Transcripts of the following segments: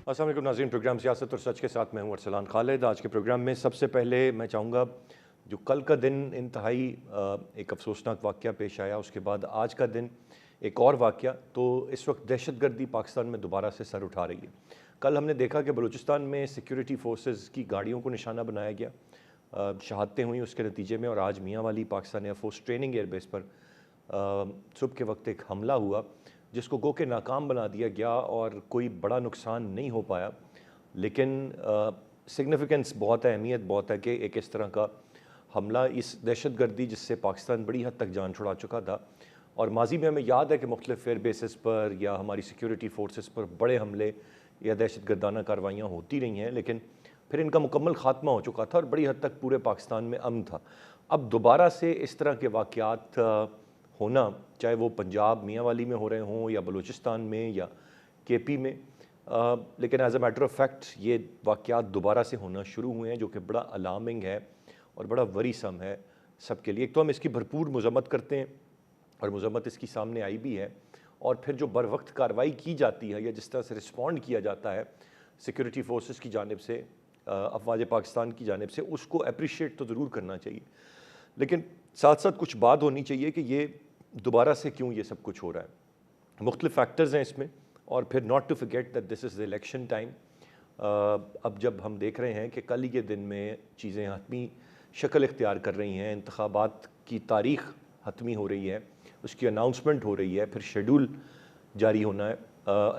अस्सलाम वालेकुम नाज़रीन, प्रोग्राम सियासत और सच के साथ मैं हूं अरसलान खालिद। आज के प्रोग्राम में सबसे पहले मैं चाहूँगा, जो कल का दिन इंतहाई एक अफसोसनाक वाक़या पेश आया, उसके बाद आज का दिन एक और वाक़या, तो इस वक्त दहशतगर्दी पाकिस्तान में दोबारा से सर उठा रही है। कल हमने देखा कि बलूचिस्तान में सिक्योरिटी फोर्सेस की गाड़ियों को निशाना बनाया गया, शहादतें हुई उसके नतीजे में, और आज मियाँ वाली पाकिस्तान एयरफोर्स ट्रेनिंग एयरबेस पर सुबह के वक्त एक हमला हुआ जिसको गो के नाकाम बना दिया गया और कोई बड़ा नुकसान नहीं हो पाया। लेकिन सिग्निफिकेंस बहुत है, अहमियत बहुत है कि एक इस तरह का हमला, इस दहशतगर्दी जिससे पाकिस्तान बड़ी हद तक जान छुड़ा चुका था, और माजी में हमें याद है कि मुख्तलिफ फेयर बेसिस पर या हमारी सिक्योरिटी फोर्सेस पर बड़े हमले या दहशतगर्दाना कार्रवाइयाँ होती रही हैं, लेकिन फिर इनका मुकम्मल ख़ात्मा हो चुका था और बड़ी हद तक पूरे पाकिस्तान में अमन था। अब दोबारा से इस तरह के वाक़यात होना, चाहे वो पंजाब मियाँ वाली में हो रहे हों या बलूचिस्तान में या केपी में, लेकिन as a matter of fact ये वाक़यात दोबारा से होना शुरू हुए हैं, जो कि बड़ा अलार्मिंग है और बड़ा वरीसम है सब के लिए। एक तो हम इसकी भरपूर मज़म्मत करते हैं और मज़म्मत इसकी सामने आई भी है, और फिर जो बर वक्त कार्रवाई की जाती है या जिस तरह से रिस्पॉन्ड किया जाता है सिक्योरिटी फोर्सेस की जानिब से, अफवाज पाकिस्तान की जानिब से, उसको अप्रिशिएट तो ज़रूर करना चाहिए, लेकिन साथ साथ कुछ बात होनी चाहिए कि ये दोबारा से क्यों ये सब कुछ हो रहा है। मुख्तलिफ फैक्टर्स हैं इसमें, और फिर not to forget that this is the election time. अब जब हम देख रहे हैं कि कल ही के दिन में चीज़ें हतमी शक्ल इख्तियार कर रही हैं, इंतखाबात की तारीख़ हतमी हो रही है, उसकी अनाउंसमेंट हो रही है, फिर शेड्यूल जारी होना है,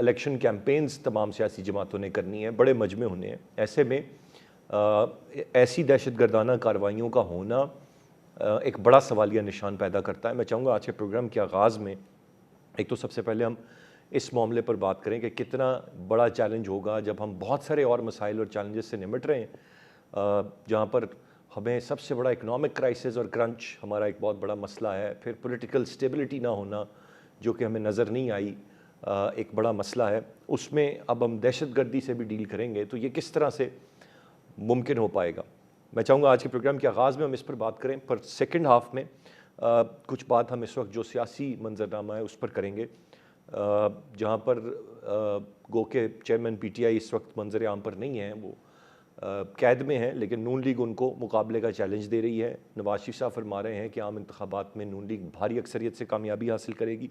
इलेक्शन कैंपेन्स तमाम सियासी जमातों ने करनी है, बड़े मजमे होने हैं। ऐसे में ऐसी दहशतगर्दाना कार्रवाइयों का होना एक बड़ा सवालिया निशान पैदा करता है। मैं चाहूँगा आज के प्रोग्राम के आगाज़ में एक तो सबसे पहले हम इस मामले पर बात करें कि कितना बड़ा चैलेंज होगा जब हम बहुत सारे और मसाइल और चैलेंजेस से निमट रहे हैं, जहाँ पर हमें सबसे बड़ा इकनॉमिक क्राइसिस और क्रंच हमारा एक बहुत बड़ा मसला है, फिर पॉलिटिकल स्टेबिलिटी ना होना जो कि हमें नज़र नहीं आई, एक बड़ा मसला है। उसमें अब हम दहशतगर्दी से भी डील करेंगे, तो ये किस तरह से मुमकिन हो पाएगा। मैं चाहूँगा आज के प्रोग्राम के आगाज़ में हम इस पर बात करें, पर सेकंड हाफ़ में कुछ बात हम इस वक्त जो सियासी मंजरनामा है उस पर करेंगे, जहाँ पर गो के चेयरमैन पीटीआई इस वक्त मंजर आम पर नहीं है, वो कैद में है, लेकिन नून लीग उनको मुकाबले का चैलेंज दे रही है। नवाज शरीफ साहब फरमा रहे हैं कि आम इंतखाबात में नून लीग भारी अक्सरियत से कामयाबी हासिल करेगी।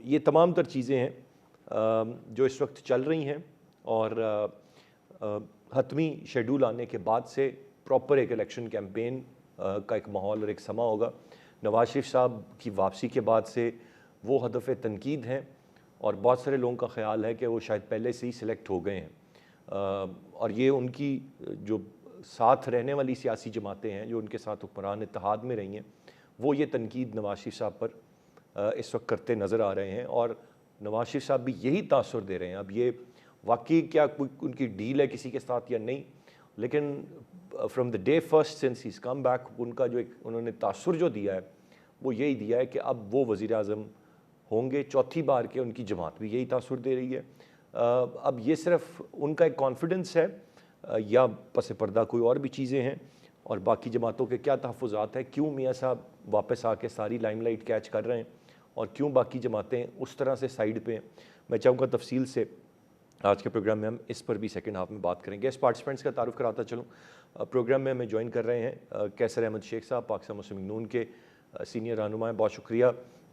ये तमाम तर चीज़ें हैं जो इस वक्त चल रही हैं, और हतमी शेड्यूल आने के बाद से प्रॉपर एक इलेक्शन कैंपेन का एक माहौल और एक समा होगा। नवाज शरीफ साहब की वापसी के बाद से वो हदफ तनकीद हैं, और बहुत सारे लोगों का ख्याल है कि वो शायद पहले से ही सिलेक्ट हो गए हैं, और ये उनकी जो साथ रहने वाली सियासी जमातें हैं जो उनके साथ हुक्मरान इत्तेहाद में रही हैं, वो ये तनकीद नवाज शरीफ साहब पर इस वक्त करते नज़र आ रहे हैं, और नवाज शरीफ साहब भी यही तासुर दे रहे हैं। अब ये वाकई क्या कोई उनकी डील है किसी के साथ या नहीं, लेकिन from the day first since his come back, उनका जो एक उन्होंने तासुर जो दिया है वो यही दिया है कि अब वो वज़ीर आज़म होंगे चौथी बार के, उनकी जमात भी यही तासुर दे रही है। अब ये सिर्फ उनका एक कॉन्फिडेंस है या पस पर्दा कोई और भी चीज़ें हैं, और बाकी जमातों के क्या तहफ़्फ़ुज़ात हैं, क्यों मियाँ साहब वापस आके सारी लाइमलाइट कैच कर रहे हैं, और क्यों बाकी जमातें उस तरह से साइड पे हैं। मैं चाहूँगा तफसील से आज के प्रोग्राम में हम इस पर भी सेकंड हाफ में बात करेंगे। गेस्ट पार्टिसिपेंट्स का तारुफ कराता चलूँ। प्रोग्राम में हमें ज्वाइन कर रहे हैं कैसर अहमद शेख साहब, पाकिस्तान मुस्लिम लीग नून के सीनियर रहनुमा हैं, बहुत शुक्रिया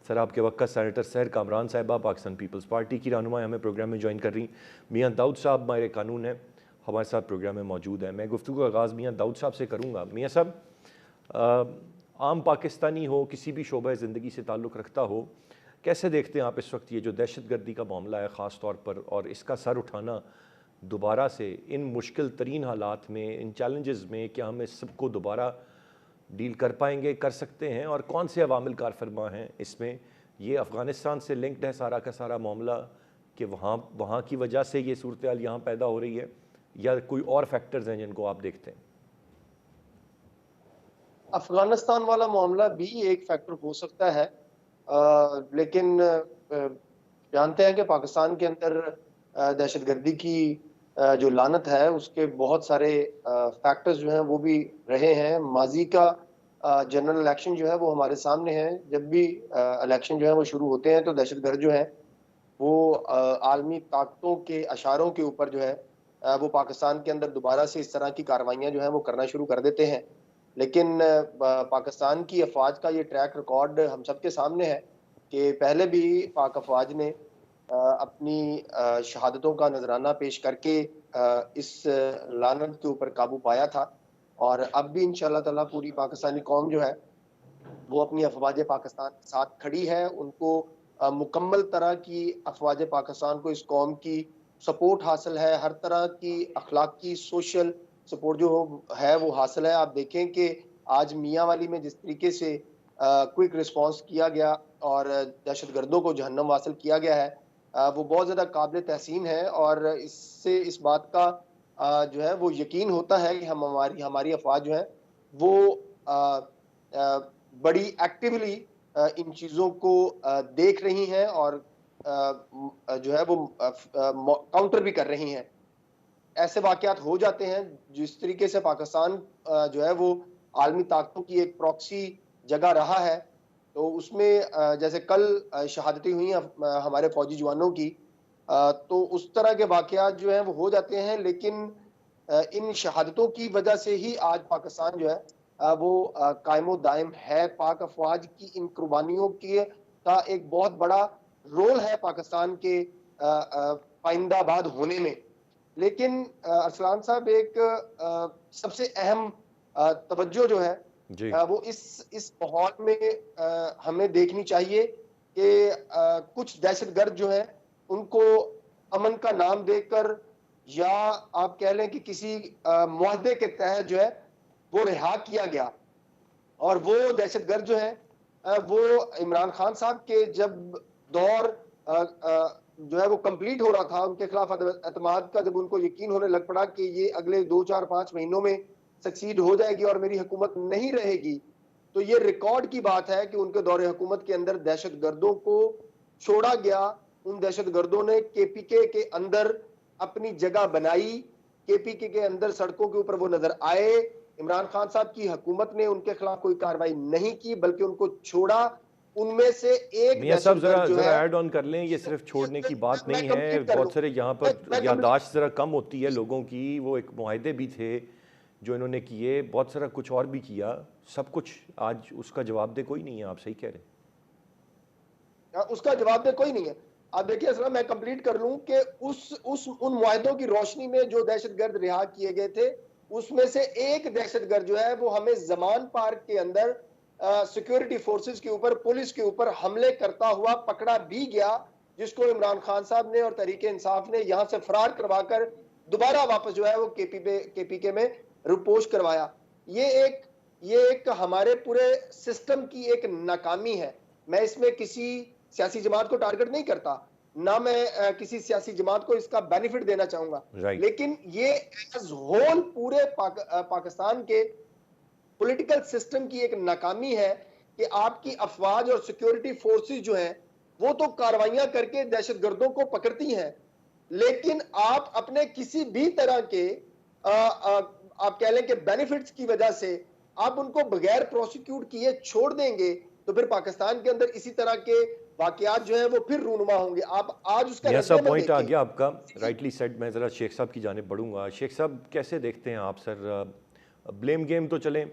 सर आपके वक्त। सेनेटर सहर कामरान साहिबा पाकिस्तान पीपल्स पार्टी की रहनुमा हमें प्रोग्राम में ज्वाइन कर रही। मियाँ दाऊद साहब माहिर कानून है, हमारे साथ प्रोग्राम में मौजूद है। मैं गुफ्तगू का आगाज़ मियाँ दाऊद साहब से करूँगा। मियाँ साहब, आम पाकिस्तानी हो, किसी भी शोबे ज़िंदगी से ताल्लुक़ रखता हो, कैसे देखते हैं आप इस वक्त ये जो दहशतगर्दी का मामला है ख़ास तौर पर, और इसका सर उठाना दोबारा से इन मुश्किल तरीन हालात में, इन चैलेंजेस में, क्या हम इस सबको दोबारा डील कर पाएंगे, कर सकते हैं, और कौन से अवामिल कार फरमा हैं इसमें? ये अफ़गानिस्तान से लिंक्ड है सारा का सारा मामला कि वहाँ की वजह से ये सूरत हाल यहाँ पैदा हो रही है, या कोई और फैक्टर्स हैं जिनको आप देखते हैं? अफगानिस्तान वाला मामला भी एक फैक्टर हो सकता है, लेकिन जानते हैं कि पाकिस्तान के अंदर दहशतगर्दी की जो लानत है उसके बहुत सारे फैक्टर्स जो हैं वो भी रहे हैं। माजी का जनरल इलेक्शन जो है वो हमारे सामने है। जब भी इलेक्शन जो है वो शुरू होते हैं तो दहशतगर्द जो है وہ عالمی طاقتوں کے اشاروں کے اوپر جو ہے وہ پاکستان کے اندر دوبارہ سے اس طرح کی کارروائیاں جو ہیں وہ کرنا شروع کر دیتے ہیں. لیکن پاکستان کی افواج کا یہ ٹریک ریکارڈ ہم سب کے سامنے ہے کہ پہلے بھی پاک افواج نے اپنی شہادتوں کا نذرانہ پیش کر کے اس لعنت کے اوپر قابو پایا تھا. اور اب بھی انشاءاللہ تعالیٰ پوری پاکستانی قوم جو ہے وہ اپنی افواج پاکستان کے ساتھ کھڑی ہے. ان کو مکمل طرح کی افواج پاکستان کو اس قوم کی سپورٹ حاصل ہے, ہر طرح کی اخلاقی سوشل سپورٹ جو ہے وہ حاصل ہے. آپ دیکھیں کہ آج میاں والی میں جس طریقے سے کوئک رسپانس کیا گیا اور دہشت گردوں کو جہنم حاصل کیا گیا ہے, وہ بہت زیادہ قابل تحسین ہے. اور اس سے اس بات کا جو ہے وہ یقین ہوتا ہے کہ ہماری افواج جو ہے وہ بڑی ایکٹیولی ان چیزوں کو دیکھ رہی ہیں اور جو ہے وہ کاؤنٹر بھی کر رہی ہیں. ایسے واقعات ہو جاتے ہیں جس طریقے سے پاکستان جو ہے وہ عالمی طاقتوں کی ایک پراکسی جگہ رہا ہے, تو اس میں جیسے کل شہادتیں ہوئی ہیں ہمارے فوجی جوانوں کی, تو اس طرح کے واقعات جو ہیں وہ ہو جاتے ہیں. لیکن ان شہادتوں کی وجہ سے ہی آج پاکستان جو ہے وہ قائم و دائم ہے. پاک افواج کی ان قربانیوں کا ایک بہت بڑا رول ہے پاکستان کے پائندہ آباد ہونے میں. لیکن ارسلان صاحب ایک سب سے اہم توجہ جو ہے جی وہ اس ماحول میں ہمیں دیکھنی چاہیے کہ کچھ دہشت گرد جو ہیں ان کو امن کا نام دے کر یا آپ کہہ لیں کہ کسی معاہدے کے تحت جو ہے وہ رہا کیا گیا. اور وہ دہشت گرد جو ہیں وہ عمران خان صاحب کے جب دور جو ہے وہ کمپلیٹ ہو رہا تھا, ان کے خلاف اعتماد کا جب ان کو یقین ہونے لگ پڑا کہ یہ اگلے 2 4 5 مہینوں میں سکسیڈ ہو جائے گی اور میری حکومت نہیں رہے گی, تو یہ ریکارڈ کی بات ہے کہ ان کے دور حکومت کے اندر دہشت گردوں کو چھوڑا گیا. ان دہشت گردوں نے کے پی کے اندر اپنی جگہ بنائی, کے پی کے اندر سڑکوں کے اوپر وہ نظر آئے. عمران خان صاحب کی حکومت نے ان کے خلاف کوئی کارروائی نہیں کی بلکہ ان کو چھوڑا. ان میں سے ایک میاں صاحب دہشت گرد جو ذرا ہے, ایڈ آن کر لیں, یہ صرف چھوڑنے کی بات میں نہیں ہے, کمپلیٹ کر لوں, بہت سارے یہاں پر میں یادداشت ذرا کم ہوتی ہے لوگوں کی. وہ ایک معاہدے بھی تھے جو انہوں نے کیے, بہت سارا کچھ اور بھی کیا, سب کچھ آج اس کا جواب دہ کوئی نہیں ہے. آپ صحیح کہہ رہے ہیں, اس کا جواب دہ کوئی نہیں ہے. آپ دیکھیے اصلا میں کمپلیٹ کر لوں کہ ان معاہدوں کی روشنی میں جو دہشت گرد رہا کیے گئے تھے اس میں سے ایک دہشت گرد جو ہے وہ ہمیں زمان پارک کے اندر سیکیورٹی فورسز کے اوپر, پولیس کے اوپر حملے کرتا ہوا پکڑا بھی گیا, جس کو عمران خان صاحب نے اور تحریک انصاف نے یہاں سے فرار کروا کر دوبارہ واپس جو ہے وہ کے پی کے میں رپوش کروایا. یہ ایک ہمارے پورے سسٹم کی ایک ناکامی ہے. میں اس میں کسی سیاسی جماعت کو ٹارگٹ نہیں کرتا, نہ میں کسی سیاسی جماعت کو اس کا بینیفٹ دینا چاہوں گا, رائٹ. لیکن یہ ایز ہول پورے پاکستان کے پولیٹیکل سسٹم کی ایک ناکامی ہے کہ آپ کی افواج اور سیکیورٹی فورسز جو ہیں وہ تو کارروائیاں کر کے دہشت گردوں کو پکڑتی ہیں, لیکن آپ اپنے کسی بھی طرح کے آپ کہہ لیں کہ بینیفٹس کی وجہ سے آپ ان کو بغیر پروسیکیوٹ کیے چھوڑ دیں گے تو پھر پاکستان کے اندر اسی طرح کے واقعات جو ہیں وہ پھر رونما ہوں گے. آپ آج اس کا میاں رد صاحب عمل پوائنٹ آ دیکھیں. گیا آپ کا, رائٹلی سیڈ. میں ذرا شیخ صاحب کی جانب بڑھوں گا. شیخ صاحب کیسے دیکھتے ہیں آپ سر, بلیم گیم تو چلیں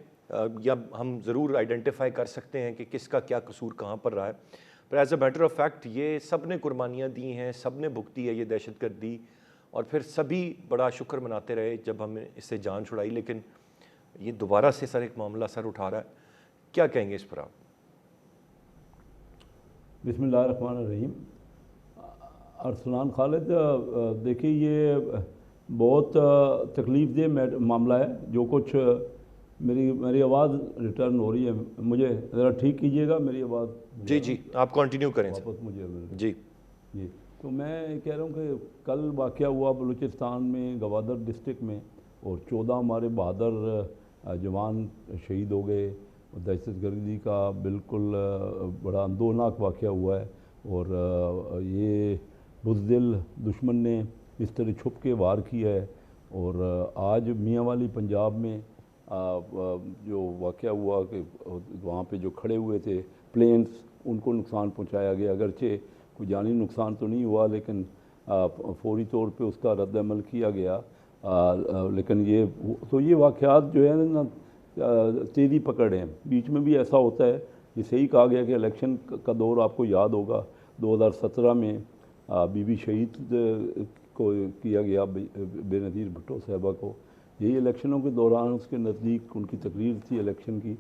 یا ہم ضرور آئیڈینٹیفائی کر سکتے ہیں کہ کس کا کیا قصور کہاں پر رہا ہے, پر as a matter of fact یہ سب نے قربانیاں دی ہیں, سب نے بھگتی ہے یہ دہشت گردی, اور پھر سبھی بڑا شکر مناتے رہے جب ہم اس سے جان چھڑائی. لیکن یہ دوبارہ سے سر ایک معاملہ سر اٹھا رہا ہے, کیا کہیں گے اس پر آپ؟ بسم اللہ الرحمن الرحیم. ارسلان خالد, دیکھیے یہ بہت تکلیف دہ معاملہ ہے. جو کچھ میری آواز ریٹرن ہو رہی ہے, مجھے ذرا ٹھیک کیجیے گا میری آواز. جی آپ کنٹینیو کریں سر. واپس مجھے جی تو میں کہہ رہا ہوں کہ کل واقعہ ہوا بلوچستان میں گوادر ڈسٹرکٹ میں, اور 14 ہمارے بہادر جوان شہید ہو گئے. دہشت گردی کا بالکل بڑا اندوہناک واقعہ ہوا ہے, اور یہ بزدل دشمن نے اس طرح چھپ کے وار کیا ہے. اور آج میاں والی پنجاب میں جو واقعہ ہوا کہ وہاں پہ جو کھڑے ہوئے تھے پلینز, ان کو نقصان پہنچایا گیا. اگرچہ कोई जानी नुकसान तो नहीं हुआ, लेकिन फौरी तौर पे उसका रद्द अमल किया गया। लेकिन ये वाक़यात जो है ना तेज़ी पकड़ हैं। बीच में भी ऐसा होता है, ये सही कहा गया कि इलेक्शन का दौर आपको याद होगा 2017 में बीबी शहीद को किया गया, बेनज़ीर भुट्टो साहबा को। यही इलेक्शनों के दौरान उसके नज़दीक उनकी तकरीर थी इलेक्शन की।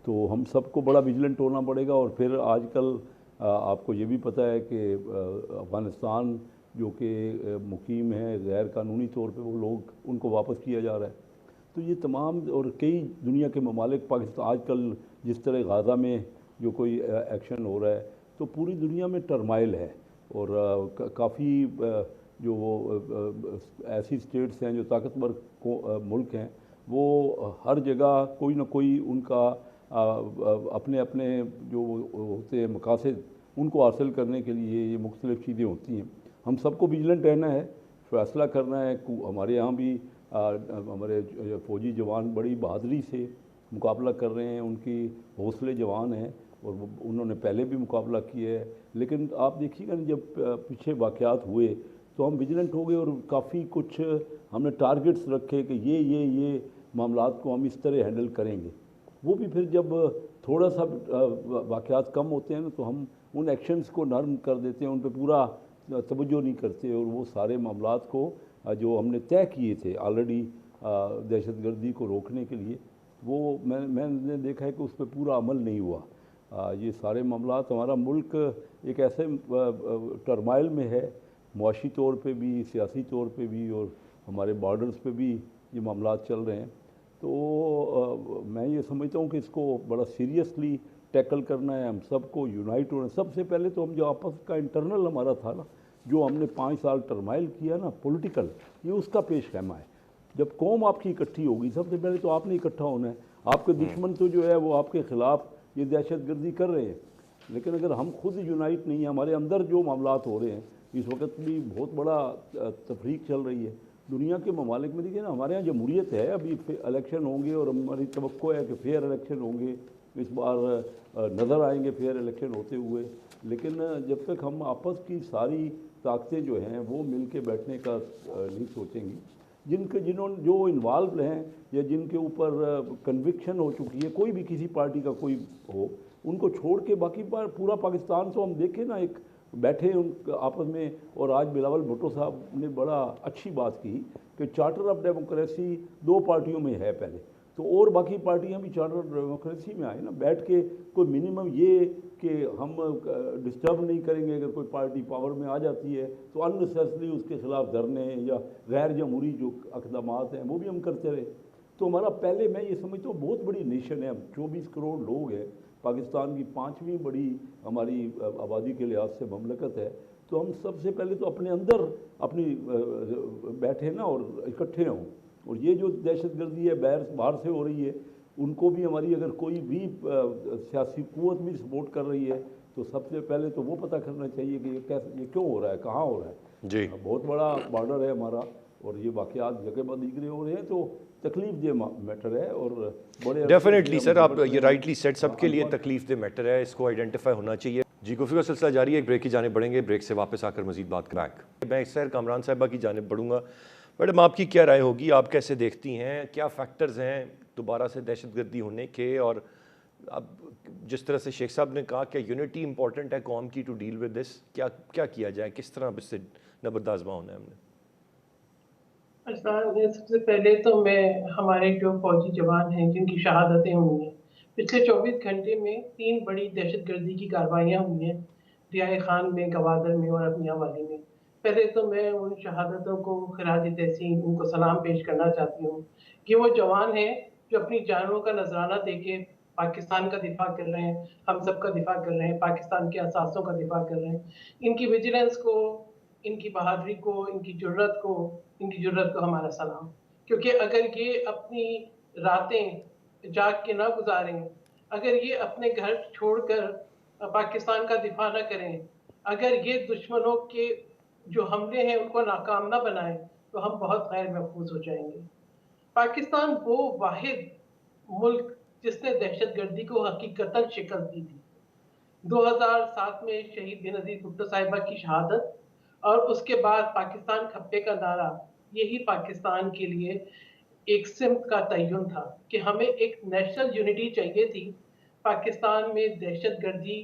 तो हम सबको बड़ा विजिलेंट होना पड़ेगा। और फिर आजकल आपको ये भी पता है कि अफ़गानिस्तान जो कि मुकीम है गैर कानूनी तौर पे, वो लोग उनको वापस किया जा रहा है। तो ये तमाम और कई दुनिया के ममालिक पाकिस्तान आजकल जिस तरह गाज़ा में जो कोई एक्शन हो रहा है, तो पूरी दुनिया में टर्माइल है। और काफ़ी जो वो ऐसी स्टेट्स हैं जो ताकतवर मुल्क हैं, वो हर जगह कोई ना कोई उनका अपने अपने जो होते हैं मकासद, उनको हासिल करने के लिए ये मुख्तलिफ़ चीज़ें होती हैं। हम सबको विजिलेंट रहना है, फ़ैसला करना है। हमारे यहाँ भी हमारे फ़ौजी जवान बड़ी बहादुरी से मुकाबला कर रहे हैं, उनकी हौसले जवान हैं और उन्होंने पहले भी मुकाबला किया है। लेकिन आप देखिएगा जब पीछे वाक़यात हुए तो हम विजिलेंट हो गए और काफ़ी कुछ हमने टारगेट्स रखे कि ये मामलात को हम इस तरह हैंडल करेंगे। वो भी फिर जब थोड़ा सा वाक़यात कम होते हैं ना, तो हम उन एक्शंस को नरम कर देते हैं, उन पर पूरा तवज्जो नहीं करते। और वो सारे मामलात को जो हमने तय किए थे ऑलरेडी दहशतगर्दी को रोकने के लिए, वो मैंने देखा है कि उस पर पूरा अमल नहीं हुआ। ये सारे मामलात, हमारा मुल्क एक ऐसे टर्माइल में है, मुआशी तौर पे भी, सियासी तौर पे भी, और हमारे बॉर्डर्स पे भी ये मामलात चल रहे हैं। तो मैं ये समझता हूँ कि इसको बड़ा सीरियसली टैकल करना है, हम सबको यूनाइट होना। सबसे पहले तो हम जो आपस का इंटरनल हमारा था ना, जो हमने 5 साल टर्माइल किया ना पॉलिटिकल, ये उसका पेश खैमा है। जब कौम आपकी इकट्ठी होगी, सबसे पहले तो आपने इकट्ठा होना है। आपके दुश्मन तो जो है वो आपके ख़िलाफ़ ये दहशतगर्दी कर रहे हैं, लेकिन अगर हम खुद यूनाइट नहीं हैं, हमारे अंदर जो मामलात हो रहे हैं, इस वक्त भी बहुत बड़ा तफरीक चल रही है दुनिया के ममालिक में। देखिए ना, हमारे यहाँ जमहूरियत है, अभी इलेक्शन होंगे और हमारी तवक्को है कि फेयर इलेक्शन होंगे, इस बार नज़र आएंगे फेयर इलेक्शन होते हुए। लेकिन जब तक हम आपस की सारी ताकतें जो हैं वो मिल के बैठने का नहीं सोचेंगी, जिन्होंने जो इन्वॉल्व हैं या जिनके ऊपर कन्विक्शन हो चुकी है, कोई भी किसी पार्टी का कोई हो, उनको छोड़ के बाकी पूरा पाकिस्तान तो हम देखें ना, एक बैठे उन आपस में। और आज बिलावल भुट्टो साहब ने बड़ा अच्छी बात की कि चार्टर ऑफ डेमोक्रेसी 2 पार्टियों में है पहले, तो और बाकी पार्टियां भी चार्टर ऑफ डेमोक्रेसी में आए ना, बैठ के कोई मिनिमम ये कि हम डिस्टर्ब नहीं करेंगे। अगर कोई पार्टी पावर में आ जाती है तो अननेसेसरी उसके ख़िलाफ़ धरने या गैर जमहूरी जो इक़दामात हैं वो भी हम करते रहे। तो हमारा पहले, मैं ये समझता हूँ, बहुत बड़ी नेशन है, हम 24 करोड़ लोग हैं, पाकिस्तान की 5वीं बड़ी हमारी आबादी के लिहाज से ममलकत है। तो हम सबसे पहले तो अपने अंदर अपनी बैठे ना और इकट्ठे हों। और ये जो दहशतगर्दी है बाहर से हो रही है, उनको भी हमारी अगर कोई भी सियासी कुव्वत भी सपोर्ट कर रही है, तो सबसे पहले तो वो पता करना चाहिए कि ये क्यों हो रहा है, कहाँ हो रहा है। जी, बहुत बड़ा बॉर्डर है हमारा और ये वाक़यात जगह ब दिख रहे हो रहे हैं, तो तकलीफ दे मैटर है। और बड़े डेफिनेटली सर, आप ये राइटली सेट, सबके लिए तकलीफ दे मैटर है, इसको आइडेंटिफाई होना चाहिए। जी, गुफ्तगू का सिलसिला जारी है, एक ब्रेक की जाने बढ़ेंगे, ब्रेक से वापस आकर मजीद बात कराएं। मैं सर कामरान साहिबा की जानिब बढ़ूँगा। मैडम, आपकी क्या राय होगी, आप कैसे देखती हैं, क्या फैक्टर्स हैं दोबारा से दहशतगर्दी होने के? और अब जिस तरह से शेख साहब ने कहा कि यूनिटी इंपॉर्टेंट है कौम की टू डील विद दिस, क्या किया जाए, किस तरह इससे नबर्द आज़मा होना है हमने? सबसे पहले तो मैं हमारे जो फौजी जवान हैं जिनकी शहादतें हुई हैं, पिछले 24 घंटे में 3 बड़ी दहशतगर्दी की कार्रवाइयाँ हुई हैं, रियाए खान में, गवादर में और अपनी हवाली में। पहले तो मैं उन शहादतों को खिराज तहसीन, उनको सलाम पेश करना चाहती हूँ कि वो जवान हैं जो अपनी जानों का नजराना देके पाकिस्तान का दिफा कर रहे हैं, हम सब का दिफा कर रहे हैं, पाकिस्तान के असासों का दिफा कर रहे हैं। इनकी विजिलेंस को, इनकी बहादुरी को, इनकी जुर्रत को हमारा सलाम। क्योंकि अगर ये अपनी रातें जाग के ना गुजारें, अगर ये अपने घर छोड़कर पाकिस्तान का दिफा ना करें, अगर ये दुश्मनों के जो हमले हैं उनको नाकाम ना बनाएं, तो हम बहुत गैर महफूज हो जाएंगे। पाकिस्तान वो वाहिद मुल्क जिसने दहशतगर्दी को हकीकतन शिकस्त दी थी, 2007 में शहीद बेनज़ीर भुट्टो साहिबा की शहादत और उसके बाद पाकिस्तान खप्पे का नारा, यही पाकिस्तान के लिए एक सिमत का तयन था कि हमें एक नेशनल यूनिटी चाहिए थी। पाकिस्तान में दहशतगर्दी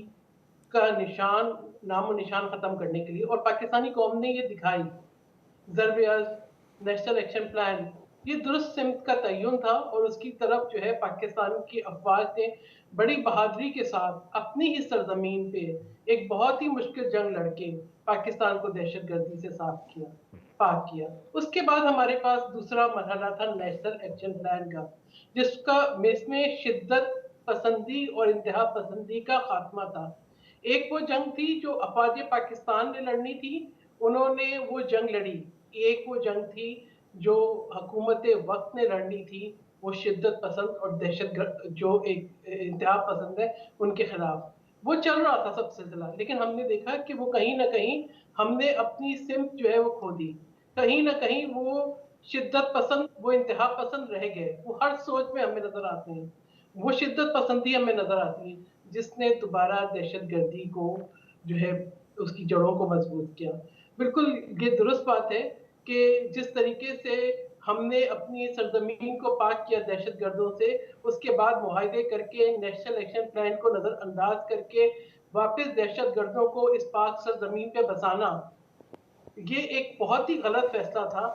का निशान, नामो निशान ख़त्म करने के लिए, और पाकिस्तानी कौम ने ये दिखाई। ज़रब-ए-अज़्म, नेशनल एक्शन प्लान, ये दुरुस्त सिमत का तयन था और उसकी तरफ जो है पाकिस्तान की अफ़वाज ने बड़ी बहादुरी के साथ अपनी ही सरज़मीन पे एक बहुत ही मुश्किल जंग लड़के पाकिस्तान को दहशतगर्दी से पाक किया। उसके बाद हमारे पास दूसरा मरहला था नेशनल एक्शन प्लान का, जिसमें शिद्दत पसंदी और इंतहा पसंदी का खात्मा था। एक वो जंग थी जो अफवाज पाकिस्तान ने लड़नी थी, उन्होंने वो जंग लड़ी। एक वो जंग थी जो हुकूमत वक्त ने लड़नी थी, वो शिद्दत पसंद और दहशतगर्द जो एक इंतहा पसंद है उनके खिलाफ। वो चल रहा था सब सिलसिला, लेकिन हमने देखा कि वो कहीं ना कहीं हमने अपनी सिमत जो है वो खो दी। कहीं ना कहीं वो शिद्दत पसंद, वो इंतहा पसंद रह गए। वो हर सोच में हमें नजर आते हैं, वो शिद्दत पसंदी हमें नजर आती है जिसने दोबारा दहशतगर्दी को जो है उसकी जड़ों को मजबूत किया। बिल्कुल ये दुरुस्त बात है कि जिस तरीके से हमने अपनी सरजमीन को पाक किया दहशतगर्दों से, उसके बाद मुआहदे करके नेशनल एक्शन प्लान को नजरअंदाज करके वापस दहशतगर्दों को इस पाक सरजमीन पे बसाना, ये एक बहुत ही गलत फैसला था।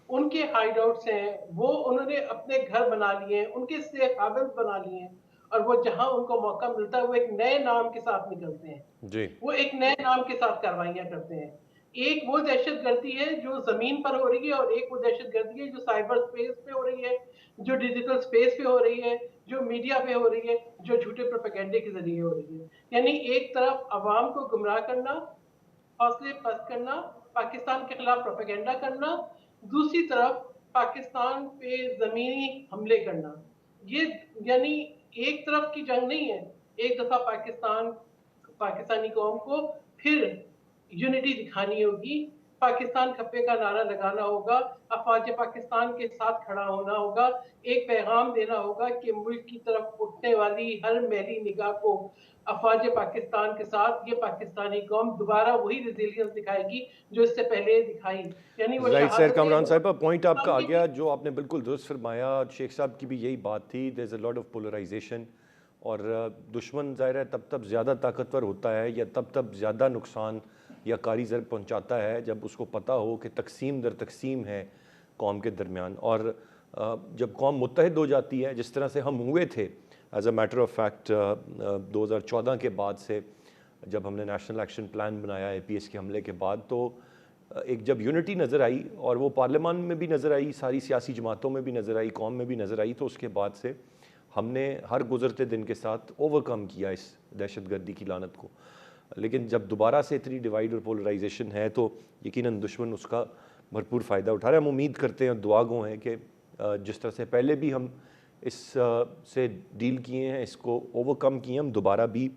उनके हाइडआउट्स हैं, वो उन्होंने अपने घर बना लिए, उनके सेफ हाउस बना लिए, और वो जहां उनको मौका मिलता है वो एक नए नाम के साथ निकलते हैं जी। वो एक नए नाम के साथ कार्रवाइयां करते हैं। एक वो दहशतगर्दी है जो जमीन पर हो रही है, और एक वो दहशतगर्दी है जो साइबर स्पेस पे हो रही है, जो डिजिटल स्पेस पे हो रही है, जो मीडिया पे हो रही है, जो झूठे प्रोपेगेंडे के जरिए हो रही है। यानी एक तरफ अवाम को गुमराह करना, हौसले पस्त करना, पाकिस्तान के खिलाफ प्रोपेगेंडा करना, दूसरी तरफ पाकिस्तान पे जमीनी हमले करना। ये यानी एक तरफ की जंग नहीं है। एक दफा पाकिस्तानी कौम को फिर यूनिटी दिखानी होगी, पाकिस्तान खप्पे का नारा लगाना होगा, अफवाज पाकिस्तान के साथ खड़ा होना होगा, एक पैगाम देना होगा कि मुल्क की तरफ उठने वाली हर मैली निगाह को अफवाज पाकिस्तान के साथ ये पाकिस्तानी कौम दोबारा वही रेजिलियंस दिखाएगी जो इससे पहले दिखाई। यानी वो राइट सर, कामरान साहब, पॉइंट आपका आ शहादतें गया जो आपने बिल्कुल दुरुस्त फरमाया। शेख साहब की भी यही बात थी, there is a lot of polarisation, और दुश्मन ज़ाहिर है तब ज़्यादा ताकतवर होता है या तब ज़्यादा नुकसान या कारी ज़र पहुँचाता है जब उसको पता हो कि तकसीम दर तकसीम है कौम के दरमियान। और जब कौम मुत्तहिद हो जाती है, जिस तरह से हम हुए थे as a matter of fact 2014 के बाद से, जब हमने नेशनल एक्शन प्लान बनाया APS के हमले के बाद, तो एक जब यूनिटी नज़र आई और वो पार्लियामान में भी नज़र आई, सारी सियासी जमातों में भी नज़र आई, कौम में भी नज़र आई, तो उसके बाद से हमने हर गुज़रते दिन के साथ ओवरकम किया इस दहशतगर्दी की लानत को। लेकिन जब दोबारा से इतनी डिवाइड और पोलराइजेशन है तो यकीनन दुश्मन उसका भरपूर फ़ायदा उठा रहा है। हम उम्मीद करते हैं, दुआ गो हैं कि जिस तरह से पहले भी हम इस से डील किए हैं, इसको ओवरकम किए, हम दोबारा भी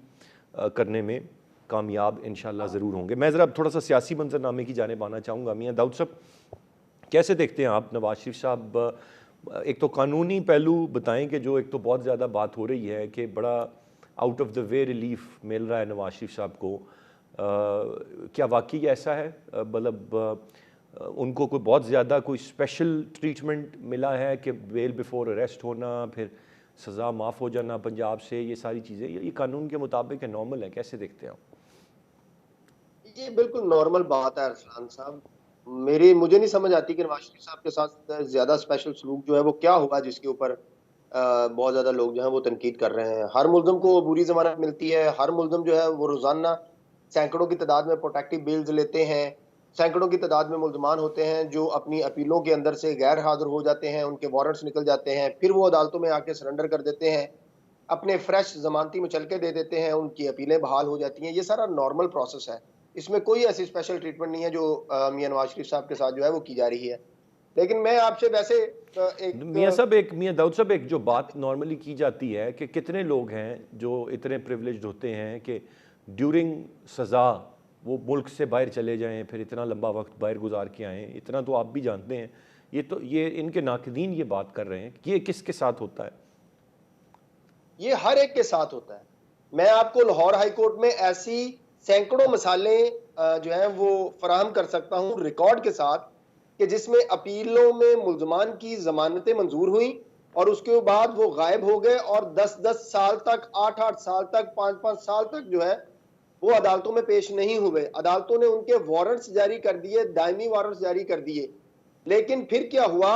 करने में कामयाब इंशाल्लाह ज़रूर होंगे। मैं ज़रा थोड़ा सा सियासी मंजरनामे की जानिब आना चाहूँगा। मियाँ दाऊद साहब, कैसे देखते हैं आप नवाज शरीफ साहब, एक तो कानूनी पहलू बताएं कि जो एक तो बहुत ज़्यादा बात हो रही है कि बड़ा out of the way relief मिल रहा है नवाज शरीफ साहब को, क्या वाकई ऐसा है? मतलब उनको कोई बहुत ज़्यादा कोई स्पेशल ट्रीटमेंट मिला है कि बेल बिफोर अरेस्ट होना, फिर सज़ा माफ़ हो जाना पंजाब से, ये सारी चीज़ें ये कानून के मुताबिक है, नॉर्मल है? कैसे देखते हैं आप? ये बिल्कुल नॉर्मल बात है अरसलान साहब। मुझे नहीं समझ आती कि नवाज शरीफ साहब के साथ ज्यादा स्पेशल सलूक जो है वो क्या होगा जिसके ऊपर बहुत ज्यादा लोग जो है वो तनकीद कर रहे हैं। हर मुल्ज़िम को बुरी जमानत मिलती है, हर मुल्ज़िम जो है वो रोजाना सैकड़ों की तादाद में प्रोटेक्टिव बेल्स लेते हैं, सैकड़ों की तादाद में मुल्ज़मान होते हैं जो अपनी अपीलों के अंदर से गैर हाजिर हो जाते हैं, उनके वारंट्स निकल जाते हैं, फिर वो अदालतों में आके सरेंडर कर देते हैं, अपने फ्रेश जमानती मुचलके दे देते हैं, उनकी अपीलें बहाल हो जाती हैं। ये सारा नॉर्मल प्रोसेस है, इसमें कोई ऐसी स्पेशल ट्रीटमेंट नहीं है जो मियां नवाज शरीफ साहब के साथ जो है वो की जा रही है। लेकिन मैं आपसे वैसे मियां दाऊद साहब, एक जो बात नॉर्मली की जाती है कि कितने लोग हैं जो इतने प्रिविलेज्ड होते हैं कि ड्यूरिंग सज़ा वो मुल्क से बाहर चले जाएं, फिर इतना लंबा वक्त बाहर गुजार के आएँ। इतना तो आप भी जानते हैं, ये इनके नाक़दीन ये बात कर रहे हैं कि ये किसके साथ होता है? ये हर एक के साथ होता है। میں آپ کو لاہور ہائی کورٹ میں ایسی سینکڑوں مثالیں جو ہیں وہ فراہم کر سکتا ہوں ریکارڈ کے ساتھ کہ جس میں اپیلوں میں ملزمان کی ضمانتیں منظور ہوئیں اور اس کے بعد وہ غائب ہو گئے اور 10 سال تک 8 سال تک 5 سال تک جو ہے وہ عدالتوں میں پیش نہیں ہوئے. عدالتوں نے ان کے وارنٹس جاری کر دیے, دائمی وارنٹس جاری کر دیے. لیکن پھر کیا ہوا,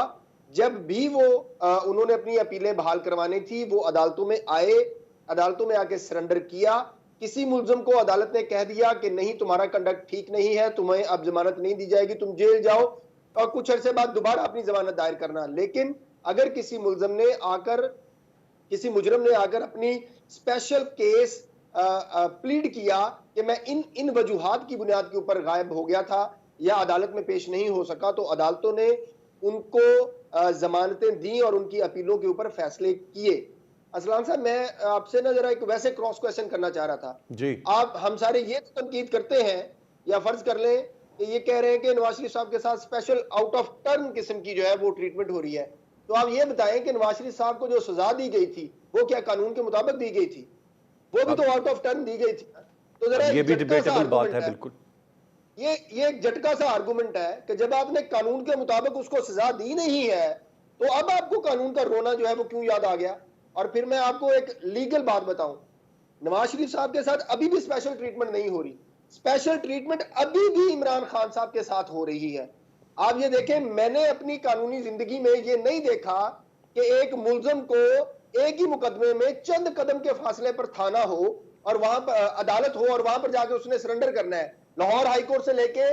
جب بھی وہ انہوں نے اپنی اپیلیں بحال کروانی تھی وہ عدالتوں میں آئے, عدالتوں میں آ کے سرنڈر کیا. کسی ملزم کو عدالت نے کہہ دیا کہ نہیں تمہارا کنڈکٹ ٹھیک نہیں ہے, تمہیں اب ضمانت نہیں دی جائے گی, تم جیل جاؤ اور کچھ عرصے بعد دوبارہ اپنی ضمانت دائر کرنا. لیکن اگر کسی ملزم نے آ کر, کسی مجرم نے آ کر اپنی اسپیشل کیس پلیڈ کیا کہ میں ان وجوہات کی بنیاد کے اوپر غائب ہو گیا تھا یا عدالت میں پیش نہیں ہو سکا, تو عدالتوں نے ان کو ضمانتیں دیں اور ان کی اپیلوں کے اوپر فیصلے کیے. اسلام صاحب, میں آپ سے نا ذرا ایک ویسے کراس کویشچن کرنا چاہ رہا تھا. جی, آپ ہم سارے یہ تنقید کرتے ہیں یا فرض کر لیں کہ یہ کہہ رہے ہیں کہ نواز شریف صاحب کے ساتھ اسپیشل آؤٹ آف ٹرن قسم کی جو ہے وہ ٹریٹمنٹ ہو رہی ہے, تو آپ یہ بتائیں کہ نواز شریف صاحب کو جو سزا دی گئی تھی وہ کیا قانون کے مطابق دی گئی تھی؟ وہ بھی تو آؤٹ آف ٹرن دی گئی تھی. تو ذرا یہ بھی جھٹکا سا ڈیبیٹیبل بات آرگومنٹ ہے. ہے, بالکل یہ ایک جھٹکا سا آرگومنٹ ہے کہ جب آپ نے قانون کے مطابق اس کو سزا دی نہیں ہے تو اب آپ کو قانون کا رونا جو ہے وہ کیوں یاد آ گیا؟ اور پھر میں آپ کو ایک لیگل بات بتاؤں, نواز شریف صاحب کے ساتھ ابھی بھی اسپیشل ٹریٹمنٹ نہیں ہو رہی. اسپیشل ٹریٹمنٹ ابھی بھی عمران خان صاحب کے ساتھ ہو رہی ہے. آپ یہ دیکھیں, میں نے اپنی قانونی زندگی میں یہ نہیں دیکھا کہ ایک ملزم کو ایک ہی مقدمے میں چند قدم کے فاصلے پر تھانہ ہو اور وہاں پر عدالت ہو اور وہاں پر جا کے اس نے سرنڈر کرنا ہے. لاہور ہائی کورٹ سے لے کے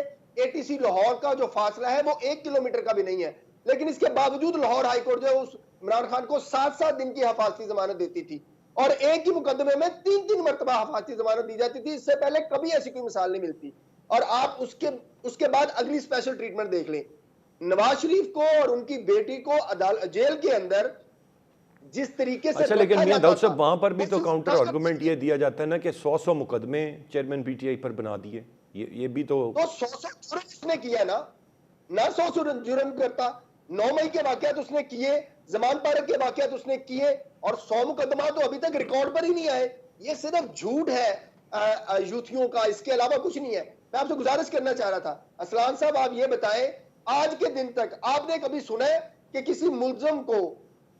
ATC لاہور کا جو فاصلہ ہے وہ 1 کلومیٹر کا بھی نہیں ہے, لیکن اس کے باوجود لاہور ہائی کورٹ جو ہے اس عمران خان کو 7 دن کی حفاظتی ضمانت دیتی تھی اور ایک ہی مقدمے میں 3 مرتبہ حفاظتی ضمانت دی جاتی تھی. اس سے پہلے کبھی ایسی کوئی مثال نہیں ملتی. اور آپ اس کے بعد اگلی اسپیشل ٹریٹمنٹ دیکھ لیں, نواز شریف کو اور ان کی بیٹی کو جیل کے اندر جس طریقے سے اچھا, لیکن میاں داؤد صاحب وہاں پر بھی تو وہ کاؤنٹر آرگومنٹ یہ دیا جاتا ہے نا کہ 100 مقدمے چیئرمین PTI پر بنا دیے. یہ بھی تو 100 جرم اس نے کیا نا, نہ 100 جرم کرتا. 9 مئی کے واقعات اس نے کیے, زمان پارک کے واقعات اس نے کیے, اور 100 مقدمات تو ابھی تک ریکارڈ پر ہی نہیں آئے. یہ صرف جھوٹ ہے یوتھیوں کا, اس کے علاوہ کچھ نہیں ہے. میں آپ سے گزارش کرنا چاہ رہا تھا, اسلام صاحب آپ یہ بتائیں, آج کے دن تک آپ نے کبھی سنا ہے کہ کسی ملزم کو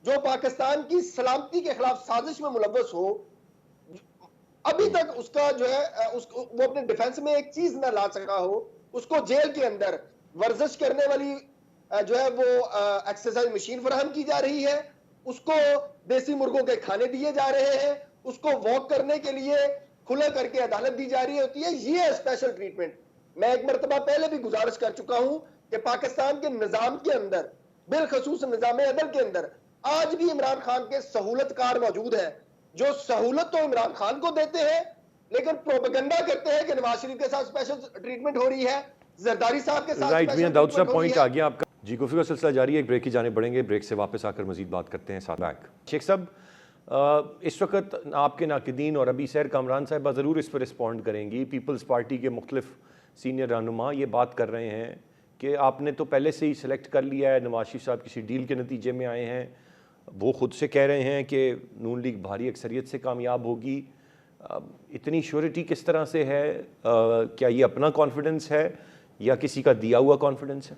جو پاکستان کی سلامتی کے خلاف سازش میں ملوث ہو, ابھی تک اس کا جو ہے وہ اپنے ڈیفنس میں ایک چیز نہ لا سکا ہو, اس کو جیل کے اندر ورزش کرنے والی جو ہے وہ ایکسرسائز مشین فراہم کی جا رہی ہے, اس کو دیسی مرغوں کے کھانے دیے جا رہے ہیں, اس کو واک کرنے کے لیے کھلا کر کے عدالت دی جا رہی ہوتی ہے. یہ ہے اسپیشل ٹریٹمنٹ. میں ایک مرتبہ پہلے بھی گزارش کر چکا ہوں کہ پاکستان کے نظام کے اندر, بالخصوص نظام عدل کے اندر, آج بھی عمران خان کے سہولت کار موجود ہیں جو سہولت تو عمران خان کو دیتے ہیں لیکن پروپیگنڈا کرتے ہیں کہ نواز شریف کے ساتھ اسپیشل ٹریٹمنٹ ہو رہی ہے, زرداری صاحب کے ساتھ رائٹ. میاں اسپیشل داؤد صاحب ٹریٹمنٹ ہو رہی پوائنٹ ہے. آ گیا آپ کا. جی, گفتگو کا سلسلہ جاری ہے, ایک بریک کی جانے بڑھیں گے, بریک سے واپس آ کر مزید بات کرتے ہیں. ساتھ بیک شیخ صاحب, اس وقت آپ کے ناقدین اور ابھی سیر کامران صاحبہ ضرور اس پر رسپونڈ کریں گی. پیپلز پارٹی کے مختلف سینئر رہنما یہ بات کر رہے ہیں کہ آپ نے تو پہلے سے ہی سلیکٹ کر لیا ہے, نواز شریف صاحب کسی ڈیل کے نتیجے میں آئے ہیں. وہ خود سے کہہ رہے ہیں کہ نون لیگ بھاری اکثریت سے کامیاب ہوگی. اتنی شیورٹی کس طرح سے ہے؟ کیا یہ اپنا کانفیڈنس ہے یا کسی کا دیا ہوا کانفیڈنس ہے؟